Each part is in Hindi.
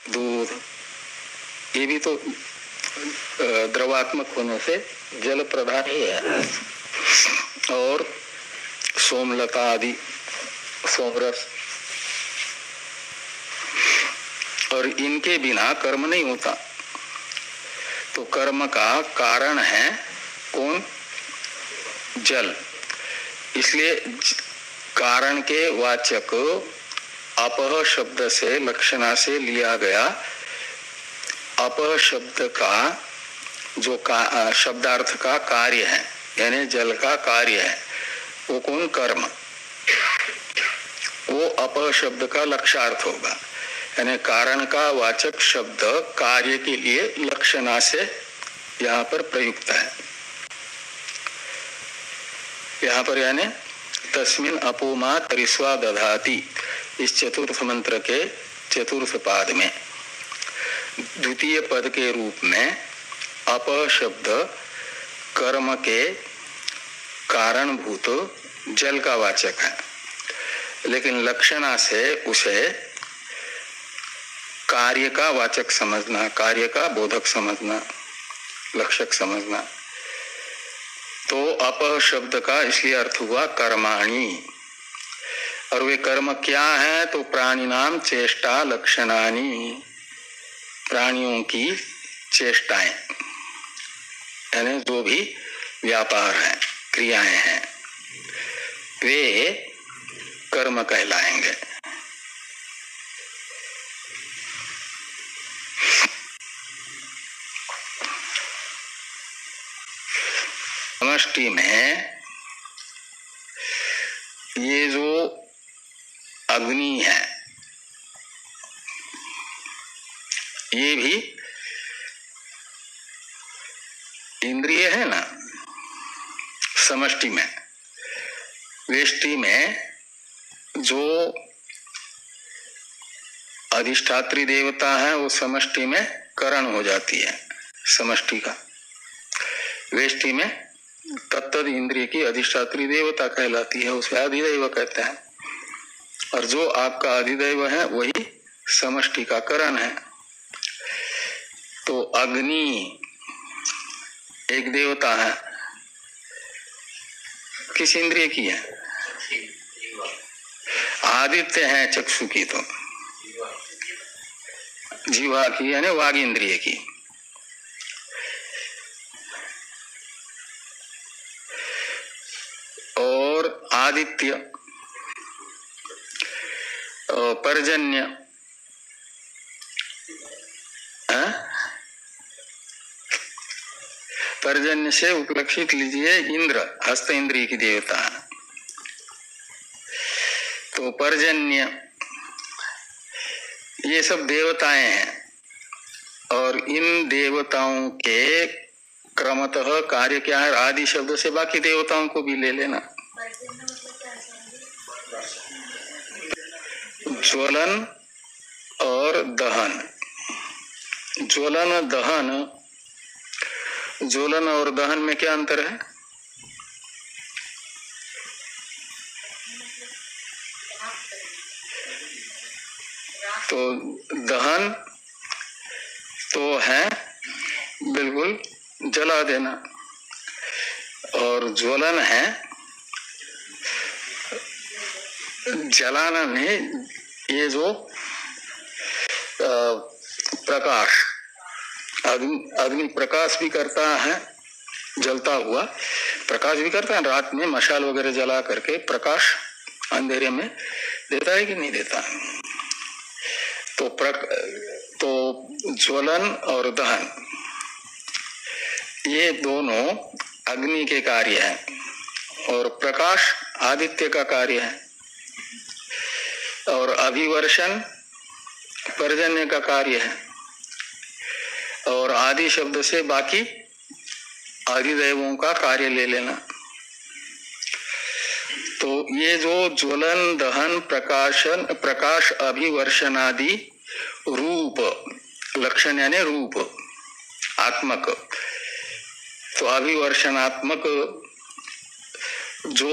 दूध, ये भी तो द्रवात्मक होने से जल प्रधान ही है। और सोमलता आदि, सोमरस, और इनके बिना कर्म नहीं होता। तो कर्म का कारण है कौन? जल। इसलिए कारण के वाचक अपह शब्द से, लक्षणा से लिया गया। अपह शब्द का जो शब्दार्थ का कार्य है, यानी जल का कार्य है, वो कौन? कर्म। वो अपह शब्द का लक्षार्थ होगा, यानी कारण का वाचक शब्द कार्य के लिए लक्षणा से यहाँ पर प्रयुक्त है। यहाँ पर यानी तस्मिन अपोमा तरिस्वा दधाति, इस चतुर्थ मंत्र के चतुर्थ पाद में द्वितीय पद के रूप में अपह शब्द कर्म के कारणभूत जल का वाचक है, लेकिन लक्षणा से उसे कार्य का वाचक समझना, कार्य का बोधक समझना, लक्षक समझना। तो अपह शब्द का इसलिए अर्थ हुआ कर्माणि। और वे कर्म क्या है? तो प्राणी नाम चेष्टा लक्षणानि, प्राणियों की चेष्टाएं, यानी जो भी व्यापार है, क्रियाएं हैं, वे कर्म कहलाएंगे। समष्टि में ये जो अग्नि है, ये भी इंद्रिय है ना। समष्टि में, वेष्टि में जो अधिष्ठात्री देवता है वो समष्टि में करण हो जाती है समष्टि का। वेष्टि में तत्तद इंद्रिय की अधिष्ठात्री देवता कहलाती है, उसे अधिदैव कहते हैं। और जो आपका अधिदैव है वही समष्टि का करण है। तो अग्नि एक देवता है, किस इंद्रिय की है? आदित्य है चक्षु की, तो जीवा की यानी वाग इंद्रिय की। और आदित्य पर्जन्य, पर्जन्य से उपलक्षित लीजिए इंद्र, हस्त इंद्रिय की देवता है। तो पर्जन्य, ये सब देवताएं हैं। और इन देवताओं के क्रमतः कार्य क्या है? आदि शब्द से बाकी देवताओं को भी ले लेना। ज्वलन और दहन। ज्वलन दहन, ज्वलन और दहन में क्या अंतर है? तो दहन तो है बिल्कुल जला देना, और ज्वलन है जलाना नहीं। ये जो प्रकाश, अग्नि प्रकाश भी करता है, जलता हुआ प्रकाश भी करता है। रात में मशाल वगैरह जला करके प्रकाश अंधेरे में देता है कि नहीं देता? तो ज्वलन और दहन ये दोनों अग्नि के कार्य हैं, और प्रकाश आदित्य का कार्य है, और अभिवर्षण पर्जन्य का कार्य है, और आदि शब्द से बाकी अधिदैवों का कार्य ले लेना। तो ये जो ज्वलन दहन प्रकाशन प्रकाश अभिवर्षणादि रूप, लक्षण यानी रूप आत्मक, तो अभिवर्षणात्मक जो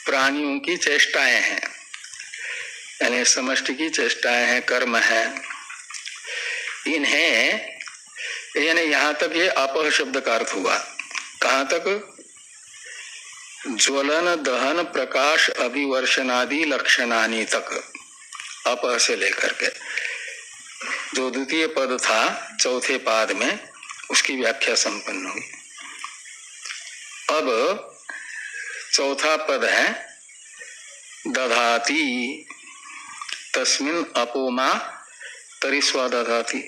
प्राणियों की चेष्टाएं हैं, यानी समष्टि की चेष्टाएं हैं, कर्म है, इन्हें यानी यहां तक ये अपह शब्द का अर्थ हुआ। कहां तक? ज्वलन दहन प्रकाश अभिवर्षणादि लक्षणानि तक, अपह से लेकर के जो द्वितीय पद था चौथे पाद में, उसकी व्याख्या संपन्न हुई। अब चौथा पद है दधाति, तस्मिन् अपो मा तरिस्वा दधाति।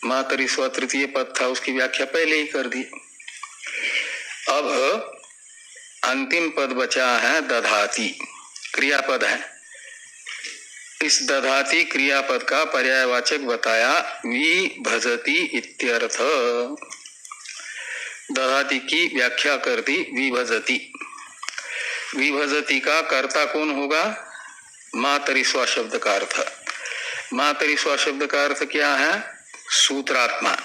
मा तरिस्वा तृतीय पद था, उसकी व्याख्या पहले ही कर दी। अब अंतिम पद बचा है दधाति, क्रियापद है। इस दधाति क्रियापद का पर्यायवाचक बताया विभजति इत्यर्थ। दधाति की व्याख्या कर दी विभजति। विभजति का कर्ता कौन होगा? मातरिस्वा शब्द का अर्थ। मातरिस्वा शब्द का अर्थ क्या है? सूत्रात्मा।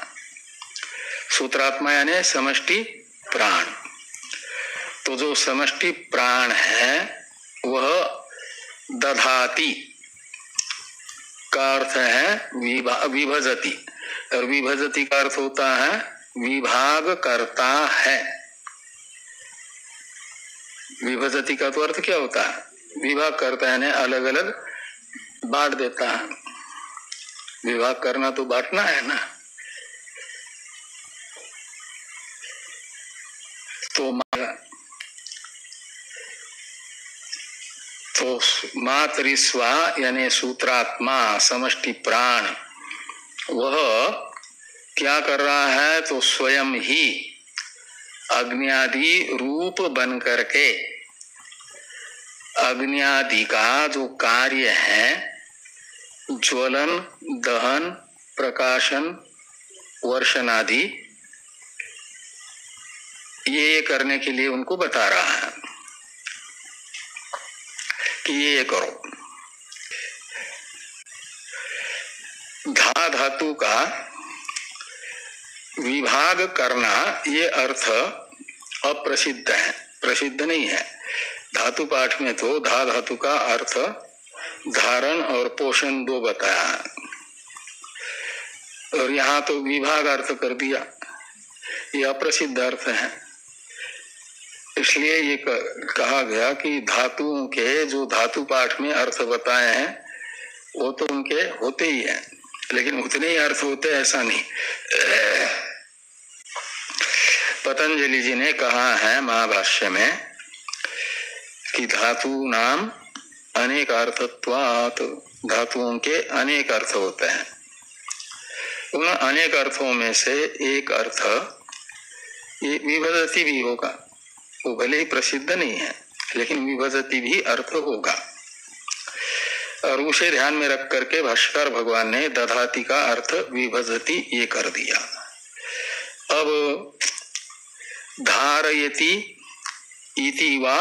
सूत्रात्मा यानी समष्टि प्राण। तो जो समष्टि प्राण है वह दधाति का अर्थ है विभजति, और विभजति का अर्थ होता है विभाग करता है। विभजति का तो अर्थ क्या होता है? विभाग करता है, अलग अलग बांट देता है। विभाग करना तो बांटना है ना। तो मातरिस्वा यानी सूत्रात्मा समष्टि प्राण, वह क्या कर रहा है? तो स्वयं ही अग्नि रूप बन करके अग्नि आदि का जो कार्य है, ज्वलन दहन प्रकाशन वर्षण आदि, ये करने के लिए उनको बता रहा है कि ये करो। धा धातु का विभाग करना ये अर्थ अप्रसिद्ध है, प्रसिद्ध नहीं है। धातु पाठ में तो धा धातु का अर्थ धारण और पोषण दो बताया है, और यहाँ तो विभाग अर्थ कर दिया, ये अप्रसिद्ध अर्थ है। इसलिए ये कहा गया कि धातुओं के जो धातु पाठ में अर्थ बताए हैं वो तो उनके होते ही हैं, लेकिन उतने ही अर्थ होते ऐसा नहीं। पतंजलि जी ने कहा है महाभाष्य में कि धातु नाम अनेक अर्थत्वात्, धातुओं के अनेक अर्थ होते हैं। उन अनेक अर्थों में से एक अर्थ ये विभजति भी होगा। वो भले ही प्रसिद्ध नहीं है, लेकिन विभजति भी अर्थ होगा, और उसे ध्यान में रख करके भाष्यकार भगवान ने दधाति का अर्थ विभजति ये कर दिया। अब धारयति इति वा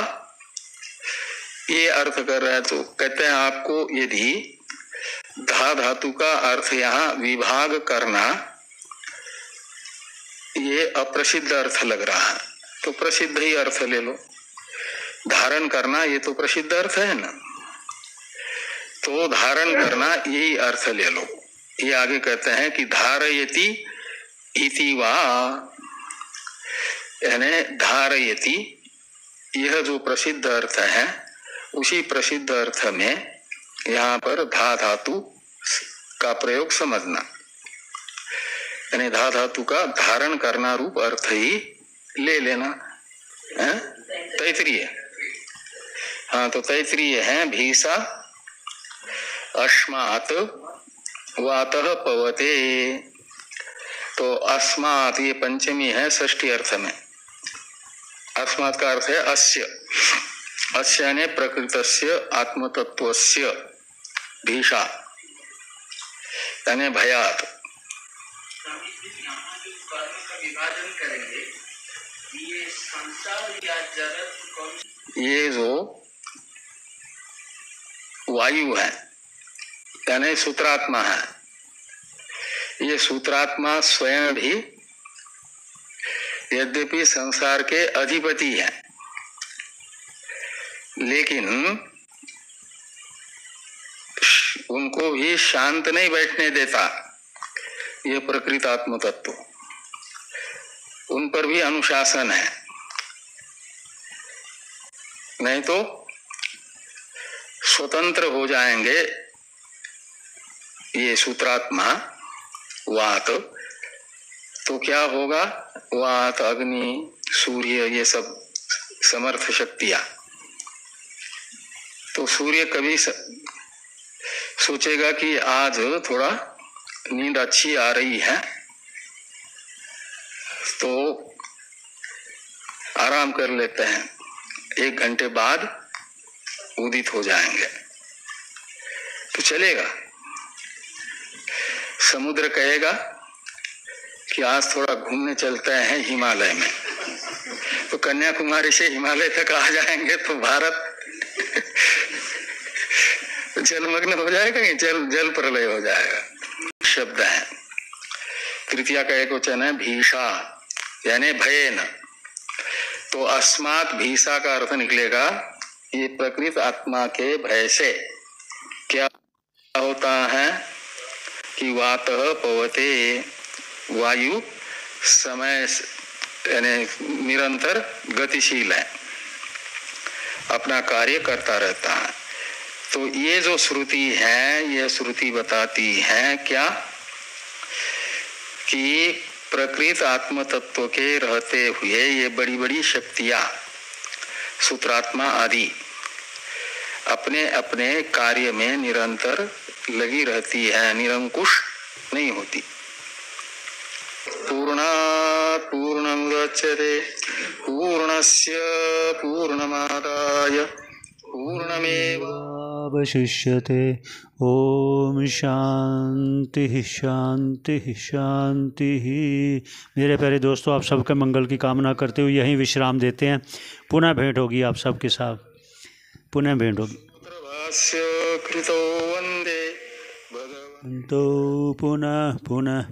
ये अर्थ कर रहा है, तो कहते हैं आपको यदि धा धातु का अर्थ यहाँ विभाग करना ये अप्रसिद्ध अर्थ लग रहा है, तो प्रसिद्ध ही अर्थ ले लो। धारण करना ये तो प्रसिद्ध अर्थ है ना, तो धारण करना यही अर्थ ले लो। ये आगे कहते हैं कि धारयति इति वा, यानी धारयति यह जो प्रसिद्ध अर्थ है उसी प्रसिद्ध अर्थ में यहाँ पर धा धातु का प्रयोग समझना, यानी धा धातु का धारण करना रूप अर्थ ही ले लेना है। तैतरीय, हाँ तो तैतरीय है भीषा अस्मात् वातः पवते, तो अस्मात् ये पंचमी है षष्ठी अर्थ में। अस्मात् का अर्थ है अस्य, अस्य ने प्रकृतस्य आत्मतत्वस्य भीषा यानी भयात। विभाजन करेंगे ये संसार या जगत, ये जो वायु है यानी सूत्रात्मा है, ये सूत्रात्मा स्वयं भी यद्यपि संसार के अधिपति है, लेकिन उनको भी शांत नहीं बैठने देता ये प्रकृत आत्म तत्व। उन पर भी अनुशासन है, नहीं तो स्वतंत्र हो जाएंगे ये सूत्रात्मा वात, तो क्या होगा? वात, अग्नि, सूर्य, ये सब समर्थ शक्तियां। तो सूर्य कभी सोचेगा कि आज थोड़ा नींद अच्छी आ रही है तो आराम कर लेते हैं, 1 घंटे बाद उदित हो जाएंगे, तो चलेगा। समुद्र कहेगा कि आज थोड़ा घूमने चलते हैं हिमालय में, तो कन्याकुमारी से हिमालय तक आ जाएंगे तो भारत जलमग्न हो जाएगा कि जल प्रलय हो जाएगा। शब्द है, तृतीया का एक वचन है भीषा, यानी भयेन। तो अस्मात् भीषा का अर्थ निकलेगा ये प्रकृत आत्मा के भय से क्या होता है कि वातः पवते, वायु समय यानी निरंतर गतिशील है, अपना कार्य करता रहता है। तो ये जो श्रुति है, ये श्रुति बताती है क्या कि प्रकृत आत्म तत्व के रहते हुए ये बड़ी बड़ी शक्तियां सूत्रात्मा आदि अपने अपने कार्य में निरंतर लगी रहती है, निरंकुश नहीं होती। पूर्णात् पूर्णमुदच्यते पूर्णस्य पूर्णमादाय पूर्णमेवावशिष्यते। ओम शांति शांति शांति। मेरे प्यारे दोस्तों, आप सबके मंगल की कामना करते हुए यहीं विश्राम देते हैं। पुनः भेंट होगी आप सबके साथ, पुनः भेंट होगी। तो पुनः पुनः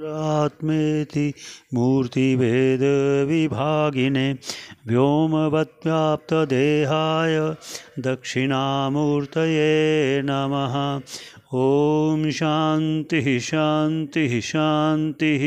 आत्मेति मूर्तिभेद विभागिने व्योमवद्व्याप्तदेहाय दक्षिणामूर्तये नमः। ओम शांति शांति शांति।